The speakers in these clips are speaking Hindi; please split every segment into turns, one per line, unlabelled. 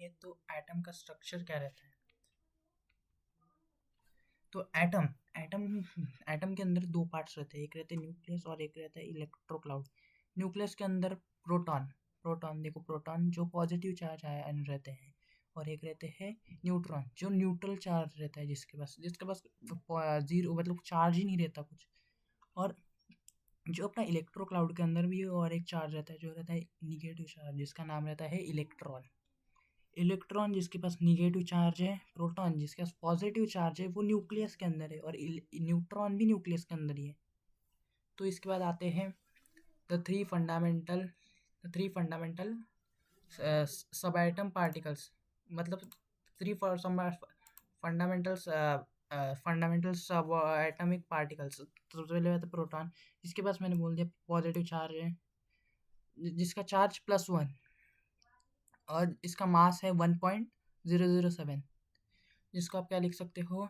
देखेंगे तो एटम का स्ट्रक्चर क्या रहता है। तो एटम एटम एटम के अंदर दो पार्ट्स रहते हैं, एक रहते हैं न्यूक्लियस और एक रहता है इलेक्ट्रोक्लाउड। न्यूक्लियस के अंदर प्रोटॉन प्रोटॉन देखो प्रोटॉन जो पॉजिटिव चार्ज आयन रहते हैं, और एक रहते हैं न्यूट्रॉन जो न्यूट्रल चार्ज रहता है, जिसके पास जीरो मतलब चार्ज ही नहीं रहता कुछ। और जो अपना इलेक्ट्रोक्लाउड के अंदर भी और एक चार्ज रहता है जो रहता है निगेटिव चार्ज, जिसका नाम रहता है इलेक्ट्रॉन। इलेक्ट्रॉन जिसके पास निगेटिव चार्ज है, प्रोटॉन जिसके पास पॉजिटिव चार्ज है, वो न्यूक्लियस के अंदर है, और न्यूट्रॉन भी न्यूक्लियस के अंदर ही है। तो इसके बाद आते हैं द थ्री फंडामेंटल सब एटम पार्टिकल्स, मतलब थ्री फंडामेंटल्स फंडामेंटल सब एटमिक पार्टिकल्स। तो सबसे पहले आता है प्रोटॉन, जिसके पास मैंने बोल दिया पॉजिटिव चार्ज है, जिसका चार्ज +1, और इसका मास है 1.007, जिसको आप क्या लिख सकते हो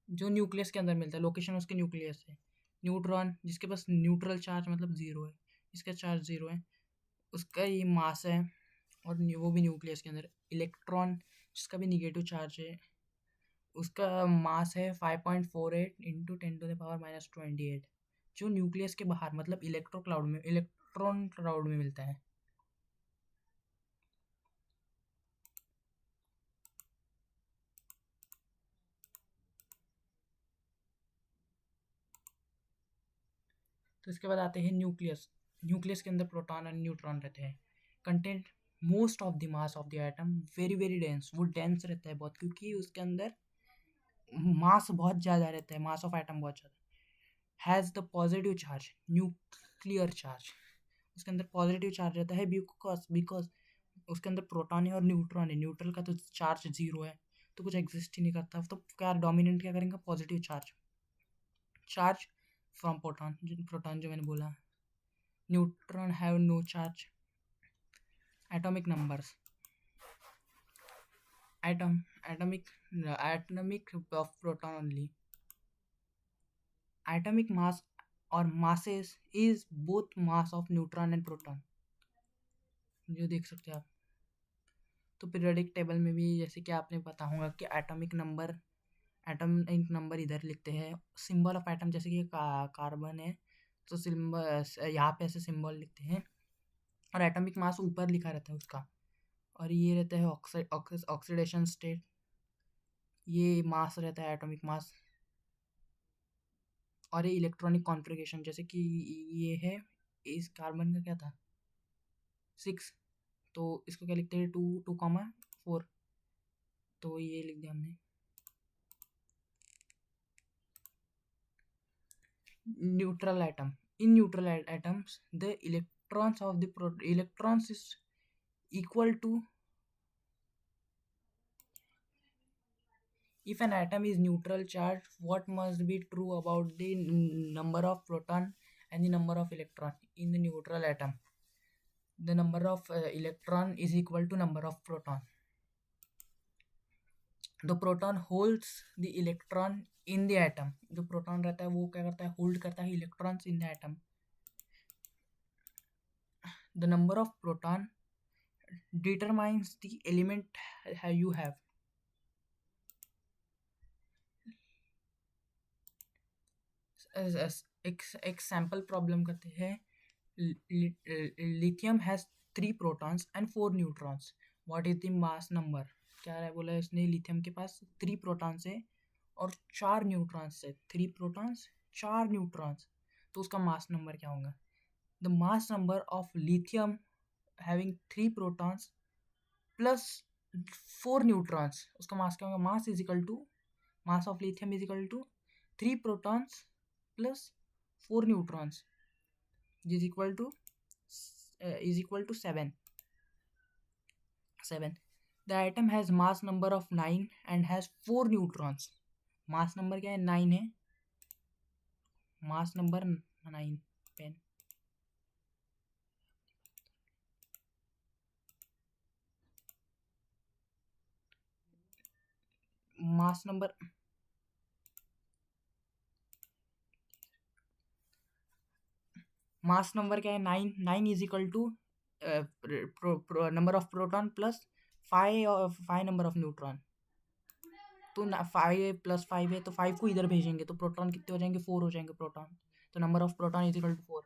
जो न्यूक्लियस के अंदर मिलता है, लोकेशन उसके न्यूक्लियस है। न्यूट्रॉन जिसके पास न्यूट्रल चार्ज मतलब ज़ीरो है, इसका चार्ज ज़ीरो है, उसका ये मास है, और वो भी न्यूक्लियस के अंदर। इलेक्ट्रॉन जिसका भी निगेटिव चार्ज है, उसका मास है 5.48 इंटू 10⁻⁻28, जो न्यूक्लियस के बाहर मतलब इलेक्ट्रॉन क्लाउड में मिलता है। तो इसके बाद आते हैं न्यूक्लियस। न्यूक्लियस के अंदर प्रोटॉन और न्यूट्रॉन रहते हैं। Content most of the mass of the atom, very very dense, वो डेंस रहता है बहुत, क्योंकि उसके अंदर मास बहुत ज़्यादा रहता है, मास ऑफ एटम बहुत ज़्यादा। Has the positive charge, nuclear charge, उसके अंदर पॉजिटिव चार्ज रहता है, बिकॉज उसके अंदर प्रोटॉन है और न्यूट्रॉन है। न्यूट्रल का तो चार्ज ज़ीरो है, तो कुछ एग्जिस्ट ही नहीं करता, तो क्या डोमिनेंट क्या करेंगे, पॉजिटिव चार्ज फ्रॉम प्रोटॉन जो मैंने बोला। Neutron have no charge. Atomic numbers, atomic of proton only. Atomic mass or masses is both mass of neutron and proton, जो देख सकते हैं आप। तो पीरियोडिक टेबल में भी जैसे कि आपने पता होगा कि एटॉमिक नंबर इधर लिखते हैं, सिंबल ऑफ एटम, जैसे कि कार्बन है तो सिंबल यहाँ पे ऐसे सिंबल लिखते हैं, और एटॉमिक मास ऊपर लिखा रहता है उसका, और ये रहता है ऑक्सीडेशन स्टेट, ये मास रहता है एटॉमिक मास। और ये इलेक्ट्रॉनिक कॉन्फ़िगरेशन, जैसे कि ये है, इस कार्बन का क्या था 6, तो इसको क्या लिखते हैं 2 2,4, तो ये लिख दिया हमने। Neutral atom, in neutral atoms the electrons is equal to, if an atom is neutral charge, what must be true about the number of proton and the number of electron in the neutral atom? The number of electron is equal to number of proton. The proton holds the electron in the atom. जो प्रोटॉन रहता है वो क्या करता है, होल्ड करता है electrons in the atom. The number of proton determines the element you have. एक सैम्पल प्रॉब्लम करते हैं। Lithium has 3 protons and 4 neutrons, what is the mass number? क्या है बोला इसने, लिथियम के पास 3 प्रोटॉन्स है और 4 न्यूट्रॉन्स है, 3 प्रोटॉन्स 4 न्यूट्रॉन्स, तो उसका मास नंबर क्या होगा? The mass number of lithium having 3 protons plus 4 neutrons, उसका मास क्या होगा? Mass of lithium is equal to 3 protons plus 4 neutrons is equal to 7. The atom has mass number of 9 and has 4 neutrons. Mass number क्या है? 9 है, मास नंबर 9 पेन। मास नंबर मास नंबर क्या है 9, 9 is equal to number of proton plus 5 number of neutron. तो 5 प्लस 5 है तो 5 को इधर भेजेंगे तो प्रोटॉन कितने हो जाएंगे, 4 हो जाएंगे प्रोटॉन। तो number of proton is equal to 4।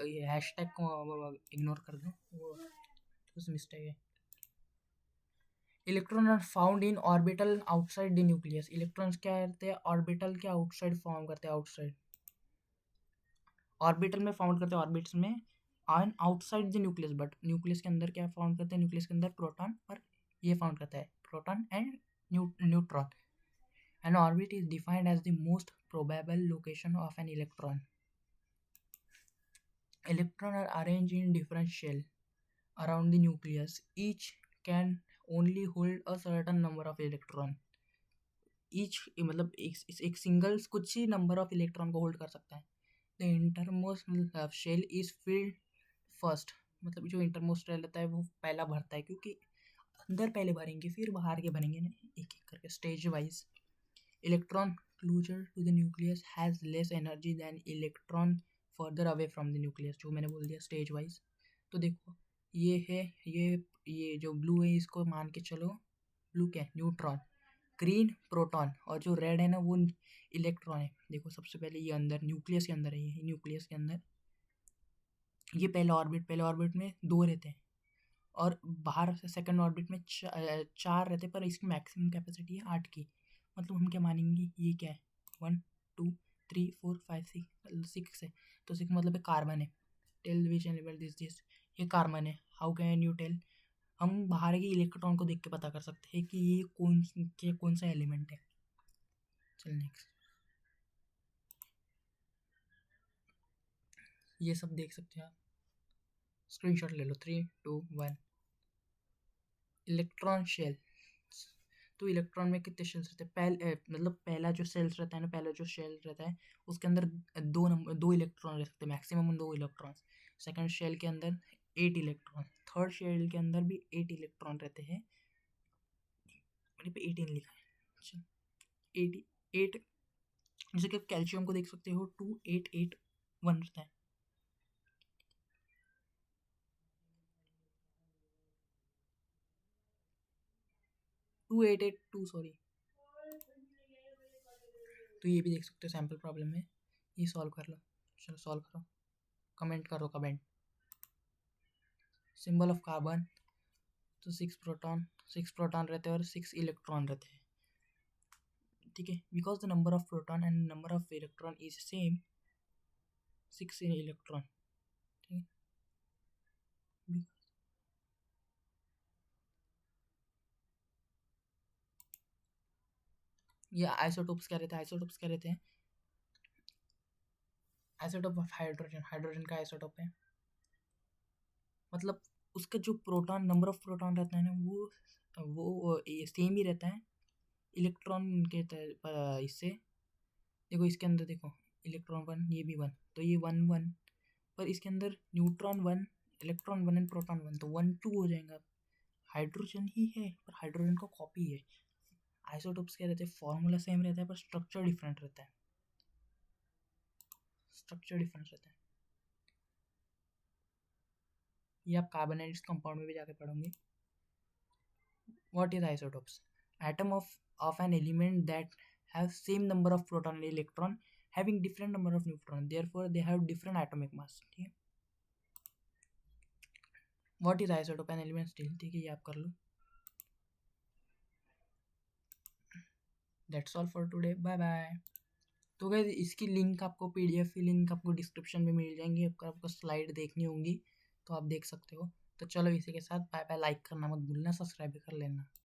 ये हैशटैग को इग्नोर कर दो, वो कुछ मिस्टेक है। Electron are found in orbital outside the nucleus. Electrons क्या करते हैं, ऑर्बिटल के आउटसाइड फॉर्म करते हैं, आउटसाइड ऑर्बिटल में फाउंड करते हैं, ऑर्बिट्स में on outside the nucleus. But nucleus के अंदर क्या फाउंड करते हैं, न्यूक्लियस के अंदर प्रोटॉन और ये फाउंड करता है proton and neutron. An orbit is defined as the most probable location of an electron. Electrons are arranged in different shells around the nucleus. Each can only hold a certain number of electrons. Each मतलब एक सिंगल कुछ ही नंबर ऑफ इलेक्ट्रॉन को होल्ड कर सकता है। The innermost shell is filled first. मतलब जो इंटरमोस्ट शेल रहता है वो पहला भरता है, क्योंकि अंदर पहले भरेंगे फिर बाहर के भरेंगे ना, एक एक करके stage wise. Electron closer to the nucleus has less energy than electron further away from the nucleus, जो मैंने बोल दिया स्टेज वाइज। तो देखो ये है, ये जो ब्लू है इसको मान के चलो, ब्लू क्या है, न्यूट्रॉन, ग्रीन प्रोटॉन, और जो रेड है ना वो इलेक्ट्रॉन है। देखो सबसे पहले ये अंदर न्यूक्लियस के अंदर है, ये न्यूक्लियस के अंदर ये पहला ऑर्बिट में 2 रहते हैं, और बाहर से सेकंड ऑर्बिट में 4 रहते हैं, पर इसकी मैक्सिमम कैपेसिटी है 8 की। मतलब हम क्या मानेंगे, ये क्या है 1 2 3 4 5 6 है, तो 6 मतलब कार्बन है। टेल विच एलिमेंट दिस, ये कार्बन है। हाउ कैन यू टेल, हम बाहर के इलेक्ट्रॉन को देख के पता कर सकते हैं कि ये कौन सा एलिमेंट है। चल नेक्स्ट, ये सब देख सकते हैं आप, स्क्रीनशॉट ले लो। 3 2 1 इलेक्ट्रॉन शेल। तो इलेक्ट्रॉन में कितने शेल्स रहते हैं, मतलब पहला जो शेल्स रहता है ना, पहला जो शेल रहता है उसके अंदर 2 इलेक्ट्रॉन रह सकते हैं, मैक्सिमम 2 इलेक्ट्रॉन। सेकंड शेल के अंदर 8 इलेक्ट्रॉन, थर्ड शेल के अंदर भी 8 इलेक्ट्रॉन रहते हैं। मेरे पे 18 लिखा है, अच्छा 88। जैसे कि कैल्शियम को देख सकते हो 2881 रहता है। Two eight eight two sorry. तो ये भी देख सकते हो सैम्पल प्रॉब्लम में, ये सॉल्व कर लो। चलो सॉल्व करो, कमेंट करो, कमेंट। सिंबल ऑफ कार्बन, तो 6 प्रोटॉन रहते हैं और 6 इलेक्ट्रॉन रहते हैं, ठीक है। Because the number of proton and number of electron is same, 6 electron, ठीक है। ये आइसोटोप्स क्या रहते हैं, आइसोटोप्स क्या रहते हैं, आइसोटोप ऑफ हाइड्रोजन, हाइड्रोजन का आइसोटोप है। मतलब उसका जो प्रोटॉन, नंबर ऑफ प्रोटॉन रहता है ना वो सेम ही रहता है इलेक्ट्रॉन के इससे। देखो इसके अंदर देखो इलेक्ट्रॉन 1, ये भी 1, तो ये 1 1, पर इसके अंदर न्यूट्रॉन 1, इलेक्ट्रॉन 1 एंड प्रोटॉन 1, तो 1 2 हो जाएगा। हाइड्रोजन ही है पर हाइड्रोजन का कॉपी है। आइसोटोप्स क्या रहते हैं, फॉर्मूला सेम रहता है पर स्ट्रक्चर डिफरेंट रहता है, स्ट्रक्चर डिफरेंस रहता है। ये आप कार्बोनाइड्स कंपाउंड में भी जाके पढ़ोगे। What is isotopes? Atom of an element that have same number of proton and electron having different number of neutron, therefore they have different atomic mass, ठीक है। What is isotope? An element still, ठीक है, ये आप कर लो। That's all for today, bye bye। तो गाइस इसकी लिंक आपको, पीडीएफ की लिंक आपको डिस्क्रिप्शन में मिल जाएंगी। आपको स्लाइड देखनी होंगी तो आप देख सकते हो। तो चलो इसी के साथ बाय बाय। लाइक करना मत भूलना, सब्सक्राइब भी कर लेना।